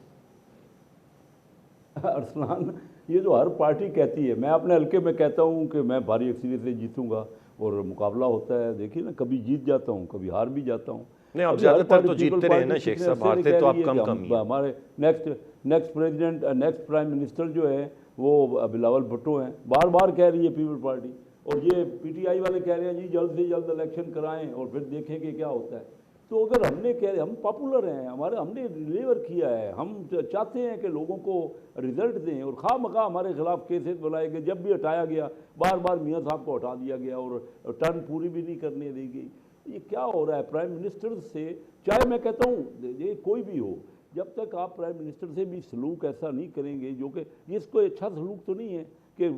ارسلان, یہ جو ہر پارٹی کہتی ہے, میں اپنے حلقے میں کہتا ہوں کہ میں بھاری اکثریت سے جیتوں گا, اور مقابلہ ہوتا ہے, دیکھیے نا, کبھی جیت جاتا ہوں, کبھی ہار بھی جاتا ہوں. نہیں, آپ زیادہ تر تو جیتتے رہے نا شیخ صاحب, ہارتے تو آپ کم ہی ہیں. ہمارے next president, next prime minister جو ہے وہ بلاول بھٹو ہیں. بار بار کہہ رہی ہے پیپل پارٹی, اور یہ PTI والے کہہ رہے ہیں جی جلد سے جلد الیکشن کرائیں اور پھر دیکھیں کہ کیا ہوتا ہے. تو اگر ہم نے کہہ رہے, ہم پاپولر ہیں, ہم نے ڈیلیور کیا ہے, ہم چاہتے ہیں کہ لوگوں کو رزلٹ دیں, اور خواہ مخواہ ہمارے خلاف کیسز بلائے گئے, جب بھی ہٹایا گیا بار بار میاں صاحب کو ہٹا دیا گیا اور ٹرن پوری بھی نہیں کرنے دی گئی. یہ کیا ہو رہا ہے پرائم منسٹر سے؟ چاہے میں کہتا ہوں یہ کوئی بھی ہو, جب تک آپ پرائم منسٹر سے بھی سلوک ایسا نہیں کریں گے, جو کہ اس کو اچھا سلوک تو نہیں ہے کہ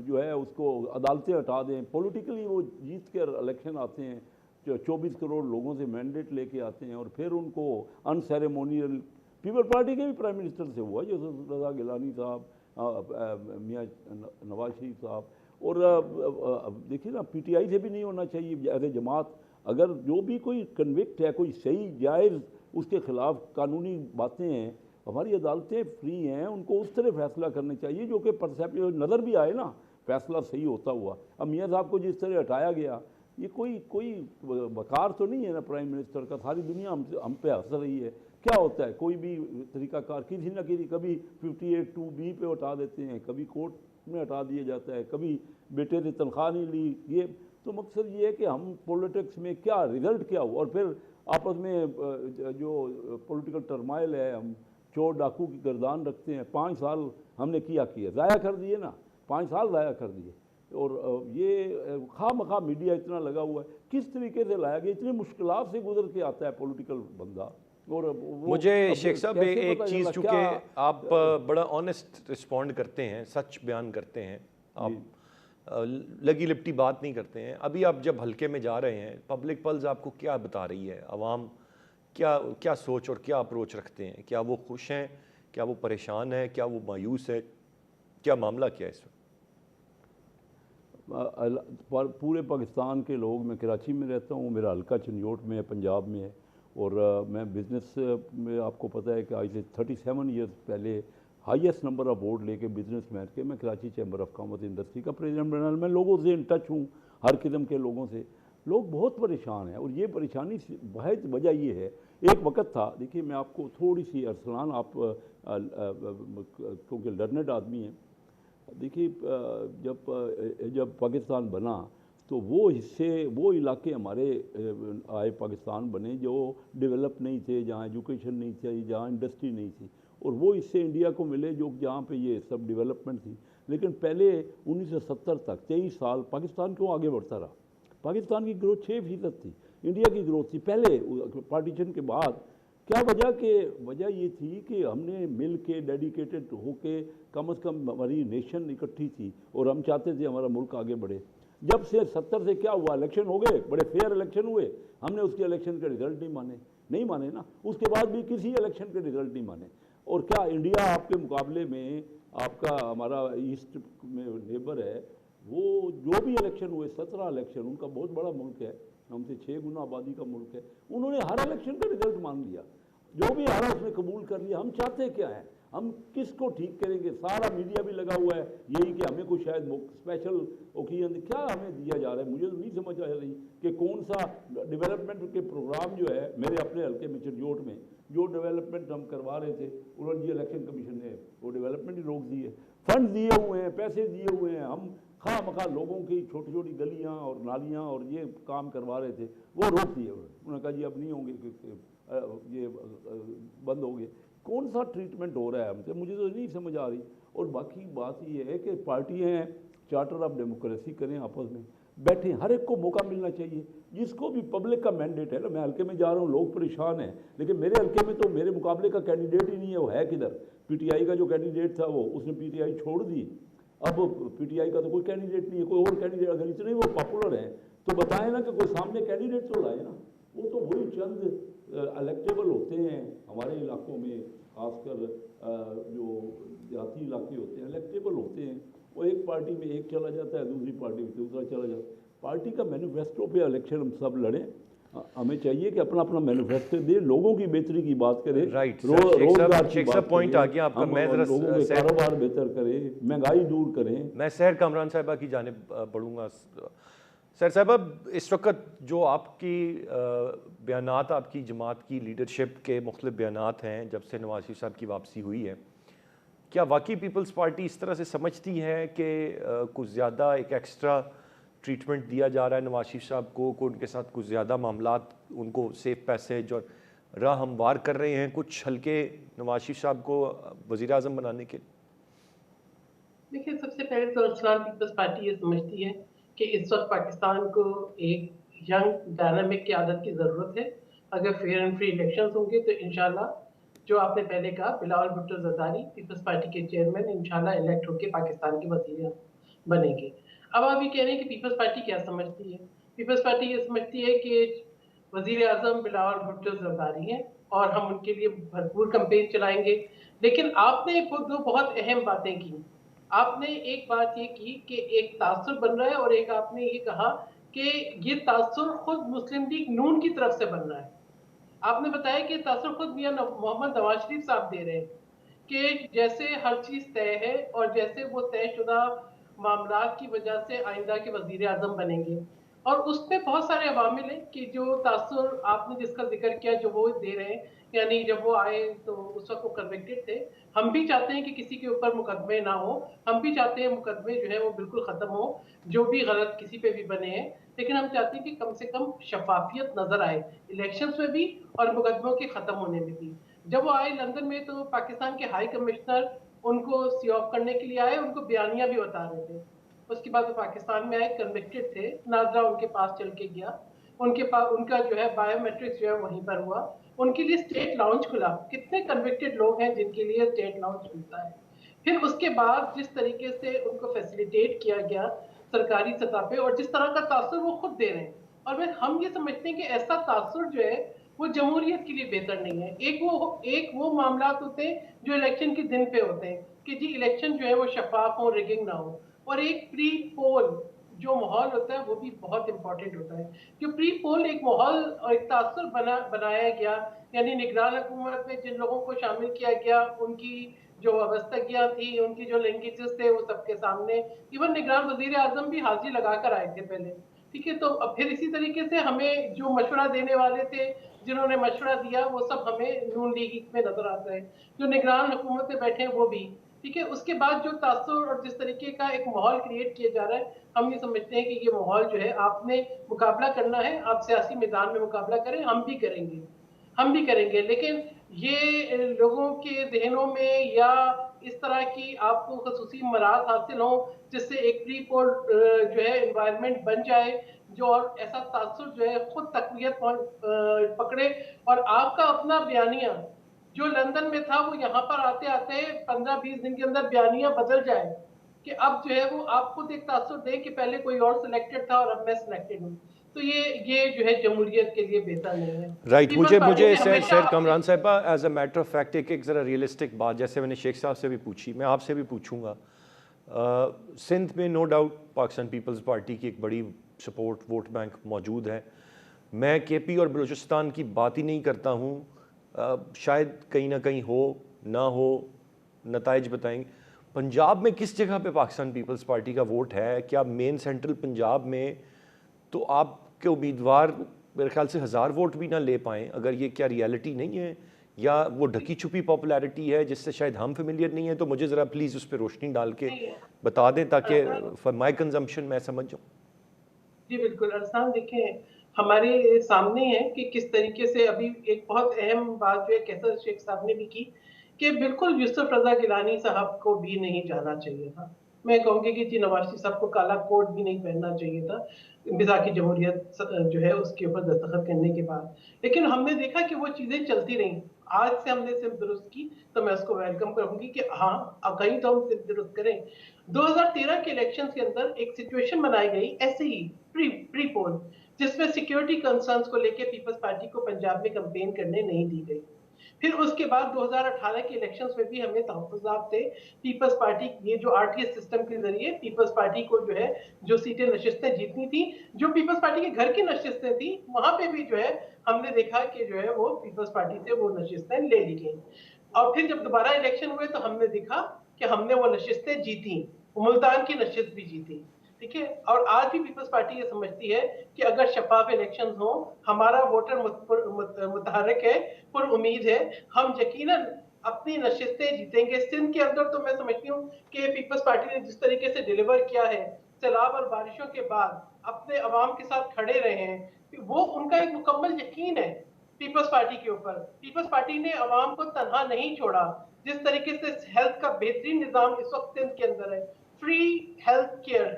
جو ہے اس کو عدالتیں ہٹا دیں. پولیٹیکلی وہ جیت کے الیکشن آتے ہیں, 24 کروڑ لوگوں سے مینڈیٹ لے کے آتے ہیں, اور پھر ان کو ان سیریمونیل, پیپل پارٹی کے بھی پرائم منسٹر سے ہوا, یوسف رضا گیلانی صاحب, میاں نواز شریف صاحب, اور देखिए ना, PTI से भी नहीं होना चाहिए एज ए जमात। अगर जो भी कोई कन्विक्ट है, कोई सही जायज़ उसके ख़िलाफ़ कानूनी बातें हैं, हमारी अदालतें फ्री हैं, उनको उस तरह फैसला करने चाहिए जो कि परसेप्शन नज़र भी आए ना, फैसला सही होता हुआ। अब मियाँ साहब को जिस तरह हटाया गया, ये कोई वकार तो नहीं है ना प्राइम मिनिस्टर का, सारी दुनिया हम पे हंस रही है। क्या होता है, कोई भी तरीक़ाकार किसी न किसी, कभी 58(2)B पे हटा देते हैं, कभी कोर्ट में हटा दिया जाता है, कभी बेटे ने तनख्वाह नहीं ली। ये तो मकसद ये है कि हम पॉलिटिक्स में क्या रिज़ल्ट क्या हुआ, और फिर आपस में जो पॉलिटिकल टर्माइल है, हम चोर डाकू की गर्दान रखते हैं। 5 साल हमने किया ज़ाया कर दिए ना, 5 साल ज़ाया कर दिए। और ये खामखा मीडिया इतना लगा हुआ है, किस तरीके से लाया गया, इतनी मुश्किलात से गुजर के आता है पॉलिटिकल बंदा। और मुझे शेख साहब एक चीज़, चूँकि आप बड़ा ऑनेस्ट रिस्पॉन्ड करते हैं, सच बयान करते हैं, आप लगी लिपटी बात नहीं करते हैं। अभी आप जब हल्के में जा रहे हैं, पब्लिक पल्स आपको क्या बता रही है, अवाम क्या सोच और क्या अप्रोच रखते हैं? क्या वो खुश हैं, क्या वो परेशान है, क्या वो मायूस है, क्या मामला क्या है इस वक्त? पूरे पाकिस्तान के लोग, मैं कराची में रहता हूँ, मेरा हल्का चंदियोट में है, पंजाब में है, और मैं बिज़नेस में, आपको पता है कि आज से 37 ईयर्स पहले हाईएस्ट नंबर ऑफ वोट लेके बिजनेस मैन के मैं Karachi chamber of commerce industry का प्रेसिडेंट बना। मैं लोगों से इन टच हूँ, हर किस्म के लोगों से। लोग बहुत परेशान हैं, और ये परेशानी बहुत वजह ये है, एक वक्त था, देखिए मैं आपको थोड़ी सी अरसलान, आप क्योंकि लर्नेड आदमी हैं, देखिए जब पाकिस्तान बना तो वो हिस्से, वो इलाके हमारे आए, पाकिस्तान बने जो डेवलप नहीं थे, जहाँ एजुकेशन नहीं थी, जहाँ इंडस्ट्री नहीं थी, और वो इससे इंडिया को मिले जो जहाँ पे ये सब डेवलपमेंट थी। लेकिन पहले 1970 तक 23 साल पाकिस्तान क्यों आगे बढ़ता रहा? पाकिस्तान की ग्रोथ 6% थी, इंडिया की ग्रोथ थी पहले पार्टीशन के बाद। क्या वजह ये थी कि हमने मिल के डेडिकेटेड होके, कम से कम हमारी नेशन इकट्ठी थी और हम चाहते थे हमारा मुल्क आगे बढ़े। जब से 70 से क्या हुआ, इलेक्शन हो गए, बड़े फेयर इलेक्शन हुए, हमने उसके इलेक्शन के रिजल्ट नहीं माने ना, उसके बाद भी किसी इलेक्शन के रिजल्ट नहीं माने। और क्या इंडिया आपके मुकाबले में, आपका हमारा ईस्ट में नेबर है, वो जो भी इलेक्शन हुए 17 इलेक्शन, उनका बहुत बड़ा मुल्क है, हमसे 6 गुना आबादी का मुल्क है, उन्होंने हर इलेक्शन का रिजल्ट मान लिया, जो भी हारा उसने कबूल कर लिया। हम चाहते क्या है, हम किसको ठीक करेंगे? सारा मीडिया भी लगा हुआ है यही कि हमें कुछ शायद स्पेशल ओकेजन क्या हमें दिया जा रहा है। मुझे तो नहीं समझ आ रही कि कौन सा डेवलपमेंट के प्रोग्राम जो है, मेरे अपने हल्के में चंदियोट में जो डेवलपमेंट हम करवा रहे थे, उन्होंने जी इलेक्शन कमीशन ने वो डेवलपमेंट ही रोक दी है। फंड दिए हुए हैं, पैसे दिए हुए हैं, हम खामखा लोगों की छोटी छोटी गलियाँ और नालियाँ और ये काम करवा रहे थे, वो रोक दिए। उन्होंने कहा जी अब नहीं होंगे, ये बंद हो गए। कौन सा ट्रीटमेंट हो रहा है हमसे, मुझे तो नहीं समझ आ रही। और बाकी बात ये है कि पार्टियाँ हैं, चार्टर ऑफ डेमोक्रेसी करें, आपस में बैठें, हर एक को मौका मिलना चाहिए, जिसको भी पब्लिक का मैंडेट है ना। मैं हल्के में जा रहा हूँ, लोग परेशान हैं, लेकिन मेरे हल्के में तो मेरे मुकाबले का कैंडिडेट ही नहीं है, वो है किधर? PTI का जो कैंडिडेट था वो, उसने PTI छोड़ दी, अब PTI का तो कोई कैंडिडेट नहीं है, कोई और कैंडिडेट। अगर इतने वो पॉपुलर हैं तो बताएं ना कि कोई सामने कैंडिडेट तो लाए ना। वो तो वही चंद इलेक्टेबल होते हैं हमारे इलाकों में, खासकर जो देहाती इलाके होते हैं, इलेक्टेबल होते हैं। वो एक पार्टी में एक चला जाता है, दूसरी पार्टी में दूसरा चला जाता है। पार्टी का मैनिफेस्टो पे इलेक्शन हम सब लड़ें, हमें चाहिए कि अपना अपना मैनिफेस्टो दे, लोगों की बेहतरी की बात करें, रोजगार की बात पॉइंट आ गया आपका। मैं लोगों के कारोबार बेहतर करें, महंगाई दूर करें। मैं सहर कामरान साहिबा की जानिब बढ़ूँगा। सर साहबा, इस वक्त जो आपकी बयानात, आपकी जमात की लीडरशिप के मुख्तलिफ बयानात हैं जब से नवाज शरीफ साहब की वापसी हुई है, क्या वाकई पीपल्स पार्टी इस तरह से समझती है कि कुछ ज़्यादा एक एक्स्ट्रा ट्रीटमेंट दिया जा रहा है नवाज शरीफ साहब को उनके साथ कुछ ज़्यादा मामलात, उनको सेफ पैसेज और राह हमवार कर रहे हैं कुछ हल्के नवाज शरीफ साहब को वज़ीर आज़म बनाने के? देखिए, सबसे पहले तो इस्लाम पीपल्स पार्टी ये समझती है कि इस वक्त पाकिस्तान को एक यंग डायनामिक की आदत की ज़रूरत है। अगर फेयर एंड फ्री इलेक्शंस होंगे तो इंशाल्लाह, जो आपने पहले कहा, बिलावल भुट्टो ज़रदारी पीपल्स पार्टी के चेयरमैन इंशाल्लाह इलेक्ट होकर पाकिस्तान के वज़ीर बनेंगे। अब आप ये कह रहे हैं कि पीपल्स पार्टी क्या समझती है? पीपल्स पार्टी ये समझती है कि वज़ीर आज़म बिलावल भुट्टो ज़रदारी हैं और हम उनके लिए भरपूर कैंपेन चलाएंगे। लेकिन आपने दो बहुत अहम बातें की। آپ نے ایک بات یہ کی کہ ایک تعصب بن رہا ہے، اور ایک آپ نے یہ کہا کہ یہ تعصب خود مسلم لیگ نون کی طرف سے بن رہا ہے. آپ نے بتایا کہ تعصب خود میاں محمد نواز شریف صاحب دے رہے ہیں کہ جیسے ہر چیز طے ہے اور جیسے وہ طے شدہ معاملات کی وجہ سے آئندہ کے وزیر اعظم بنیں گے، اور اس میں بہت سارے عوامل ہیں کہ جو تاثر آپ نے جس کا ذکر کیا جو وہ دے رہے ہیں. یعنی جب وہ آئے تو اس وقت وہ کنوکٹڈ تھے. ہم بھی چاہتے ہیں کہ کسی کے اوپر مقدمے نہ ہو، ہم بھی چاہتے ہیں مقدمے جو ہے وہ بالکل ختم ہو جو بھی غلط کسی پہ بھی بنے ہیں، لیکن ہم چاہتے ہیں کہ کم سے کم شفافیت نظر آئے الیکشنز میں بھی اور مقدموں کے ختم ہونے میں بھی. جب وہ آئے لندن میں تو پاکستان کے ہائی کمشنر ان کو سی آف کرنے کے لیے آئے، ان کو بیانیہ بھی بتا رہے تھے. اس کے بعد وہ پاکستان میں آئے، کنوکٹڈ تھے، ناظرہ ان کے پاس چل کے گیا، ان کے پاس ان کا جو ہے بایو میٹرکس جو ہے وہیں پر ہوا، ان کے لیے اسٹیٹ لاؤنج کھلا. کتنے کنوکٹڈ لوگ ہیں جن کے لیے اسٹیٹ لاؤنج کھلتا ہے. پھر اس کے بعد جس طریقے سے ان کو فیسیلیٹیٹ کیا گیا سرکاری سطح پہ، اور جس طرح کا تاثر وہ خود دے رہے ہیں، اور پھر ہم یہ سمجھتے ہیں کہ ایسا تاثر جو ہے وہ جمہوریت کے لیے بہتر نہیں ہے. ایک وہ معاملات ہوتے ہیں جو الیکشن کے دن پہ ہوتے ہیں کہ جی الیکشن جو ہے وہ شفاف ہو، ریگنگ نہ ہو، اور ایک پری پول جو ماحول ہوتا ہے وہ بھی بہت امپورٹنٹ ہوتا ہے. جو پری پول ایک ماحول اور ایک تاثر بنایا گیا، یعنی نگران حکومت میں جن لوگوں کو شامل کیا گیا ان کی جو وابستگیاں تھی، ان کی جو لنکیجز تھے وہ سب کے سامنے. ایون نگران وزیر اعظم بھی حاضری لگا کر آئے تھے پہلے. ٹھیک ہے، تو پھر اسی طریقے سے ہمیں جو مشورہ دینے والے تھے، جنہوں نے مشورہ دیا، وہ سب ہمیں نون لیگ میں نظر آتا ہے. جو نگران حکومت میں بیٹھے ہیں وہ بھی. ٹھیک ہے، اس کے بعد جو تاثر اور جس طریقے کا ایک ماحول کریٹ کیا جا رہا ہے، ہم یہ سمجھتے ہیں کہ یہ ماحول جو ہے آپ نے مقابلہ کرنا ہے، آپ سیاسی میدان میں مقابلہ کریں، ہم بھی کریں گے، ہم بھی کریں گے. لیکن یہ لوگوں کے ذہنوں میں یا اس طرح کی آپ کو خصوصی مراد حاصل ہوں جس سے ایک پری پول جو ہے انوائرمنٹ بن جائے جو اور ایسا تاثر جو ہے خود تقویت پکڑے، اور آپ کا اپنا بیانیہ جو لندن میں تھا وہ یہاں پر آتے آتے 15-20 دن کے اندر بیانیہ بدل جائے کہ اب جو ہے وہ آپ خود ایک تاثر دیں کہ پہلے کوئی اور سلیکٹڈ تھا اور اب میں سلیکٹڈ ہوں. تو یہ جو ہے جمہوریت کے لیے بہتر نہیں ہے. رائٹ. پیپلز پارٹی مجھے نے ہمیشہ سیر کامران صاحبہ as a matter of fact ایک ذرا ریئلسٹک بات جیسے میں نے شیخ صاحب سے بھی پوچھی، میں آپ سے بھی پوچھوں گا. سندھ میں no doubt Pakistan Peoples Party کی ایک بڑی سپورٹ ووٹ بینک موجود ہے. میں کے پی اور بلوچستان کی بات ہی نہیں کرتا ہوں، شاید کہیں نہ کہیں ہو نہ ہو، نتائج بتائیں گے. پنجاب میں کس جگہ پہ پاکستان پیپلز پارٹی کا ووٹ ہے؟ کیا مین سینٹرل پنجاب میں تو آپ کے امیدوار میرے خیال سے 1000 ووٹ بھی نہ لے پائیں؟ اگر یہ کیا ریالٹی نہیں ہے یا وہ ڈھکی چھپی پاپولیرٹی ہے جس سے شاید ہم فیملیئر نہیں ہیں؟ تو مجھے ذرا پلیز اس پہ روشنی ڈال کے بتا دیں تاکہ فار مائی کنزمپشن میں سمجھ جاؤں. جی بالکل ارسلان، دیکھیں ہمارے سامنے ہے کہ کس طریقے سے ابھی ایک بہت اہم بات جو ہے کیسر شیخ صاحب نے بھی کی کہ بالکل یوسف رضا گیلانی صاحب کو بھی نہیں جانا چاہیے تھا. میں کہوں گی کہ جی نواز شریف صاحب کو کالا کوٹ بھی نہیں پہننا چاہیے تھا مزاحی جمہوریت جو ہے اس کے اوپر دستخط کرنے کے بعد. لیکن ہم نے دیکھا کہ وہ چیزیں چلتی رہیں. آج سے ہم نے صرف درست کی تو میں اس کو ویلکم کروں گی کہ ہاں اب کہیں تو ہم صرف درست کریں. 2013 کے الیکشن کے اندر ایک سچویشن بنائی گئی ایسے ہی پری پول جس میں سیکیورٹی کنسرنز کو لے کے پیپلز پارٹی کو پنجاب میں کمپین کرنے نہیں دی گئی. پھر اس کے بعد 2018 کے الیکشنز میں بھی ہمیں تحفظات تھے. پیپلز پارٹی یہ جو RTS سسٹم کے ذریعے پیپلز پارٹی کو جو ہے جو سیٹیں نشستیں جیتنی تھی، جو پیپلز پارٹی کے گھر کی نشستیں تھیں وہاں پہ بھی جو ہے ہم نے دیکھا کہ جو ہے وہ پیپلز پارٹی سے وہ نشستیں لے لی گئیں. اور پھر جب دوبارہ الیکشن ہوئے تو ہم نے دیکھا کہ ہم نے وہ نشستیں جیتی، ملتان کی نشست بھی جیتی. ٹھیک ہے، اور آج بھی پیپلز پارٹی یہ سمجھتی ہے کہ اگر شفاف الیکشنز ہوں، ہمارا ووٹر متحرک ہے، پر امید ہے، ہم یقیناً اپنی نشستیں جیتیں گے. سندھ کے اندر تو میں سمجھتی ہوں کہ پیپلز پارٹی نے جس طریقے سے ڈیلیور کیا ہے، سیلاب اور بارشوں کے بعد اپنے عوام کے ساتھ کھڑے رہے ہیں، وہ ان کا ایک مکمل یقین ہے پیپلز پارٹی کے اوپر. پیپلز پارٹی نے عوام کو تنہا نہیں چھوڑا. جس طریقے سے ہیلتھ کا بہترین نظام اس وقت سندھ کے اندر ہے، فری ہیلتھ کیئر،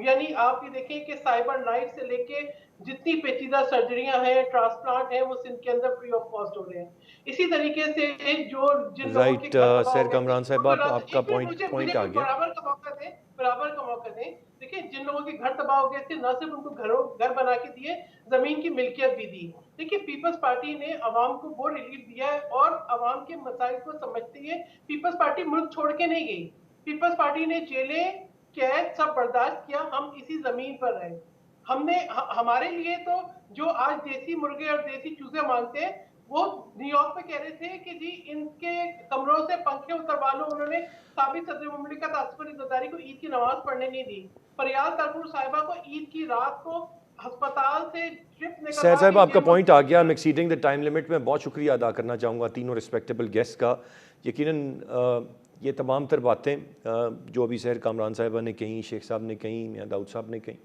یعنی آپ یہ دیکھیں کہ سائبر نائٹ سے لے کے جتنی پیچیدہ سرجریاں ہیں، ٹرانسپلانٹ ہیں، وہ سندھ کے اندر فری آف کاسٹ ہو رہے ہیں. اسی طریقے سے جو جن لوگوں کے رائٹ. گھر تباہ سیر ہو گئے، کامران صاحب آپ کا پوائنٹ آ گیا. برابر کا موقع دیں. دیکھیں جن لوگوں کے گھر تباہ ہو گئے تھے، نہ صرف ان کو گھر بنا کے دیے، زمین کی ملکیت بھی دی. دیکھیے پیپلز پارٹی نے عوام کو وہ ریلیف دیا ہے اور عوام کے مسائل کو سمجھتی ہے. پیپلز پارٹی ملک چھوڑ کے نہیں گئی. پیپلز پارٹی نے جیلیں قید سب برداشت کیا, ہم اسی زمین پر رہے. ہم نے ہمارے لیے تو جو آج دیسی مرغے اور دیسی چوزے مانگتے ہیں وہ نیو یارک میں کہہ رہے تھے کہ جی ان کے کمروں سے پنکھے اتروا لو. انہوں نے سابق صدر مملکت آصف علی زرداری کو عید کی نماز پڑھنے نہیں دی. فریال ترپور صاحبہ کو عید کی رات کو ہسپتال سے ٹرپ نکلوا سیر صاحب آپ کا کے پوائنٹ آ گیا. I'm exceeding the time limit. میں بہت شکریہ ادا کرنا چاہوں گا تینوں رسپیکٹیبل گیسٹ کا. یقیناً یہ تمام تر باتیں جو ابھی سحر کامران صاحبہ نے کہیں, شیخ صاحب نے کہیں, میاں داؤد صاحب نے کہیں,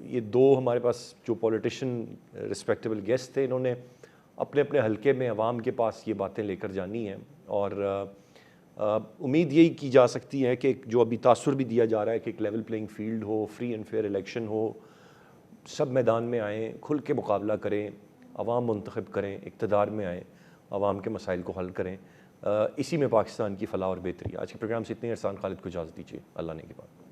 یہ دو ہمارے پاس جو پولیٹیشین رسپیکٹیبل گیسٹ تھے, انہوں نے اپنے اپنے حلقے میں عوام کے پاس یہ باتیں لے کر جانی ہیں. اور امید یہی کی جا سکتی ہے کہ جو ابھی تاثر بھی دیا جا رہا ہے کہ ایک لیول پلینگ فیلڈ ہو, فری اینڈ فیئر الیکشن ہو, سب میدان میں آئیں, کھل کے مقابلہ کریں, عوام منتخب کریں, اقتدار میں آئیں, عوام کے مسائل کو حل کریں. اسی میں پاکستان کی فلاح اور بہتری. آج کے پروگرام سے اتنے. احسان خالد کو اجازت دیجیے. اللہ نے کی بات.